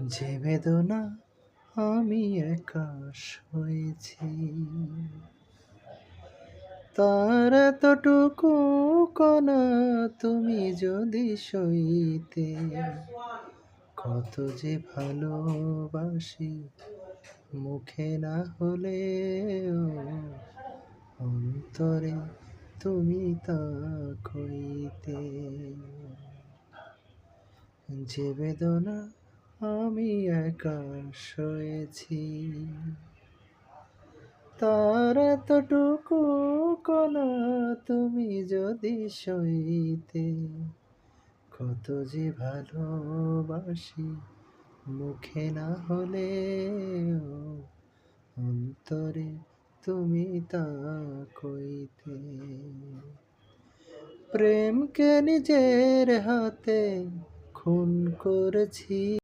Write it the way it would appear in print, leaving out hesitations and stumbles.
যে বেদনা আমি একা সয়েছি, তার এতটুকু কণা তুমি যদি সইতে, কত যে ভালোবাসি মুখে না হলেও অন্তরে তুমি তা কইতে। যে বেদনা আমি একা সয়েছি, তার এতটুকু কণা তুমি যদি সইতে, কত যে ভালোবাসি মুখে না হলেও অন্তরে তুমি তা কইতে। প্রেমকে নিজের হাতে খুন করেছি,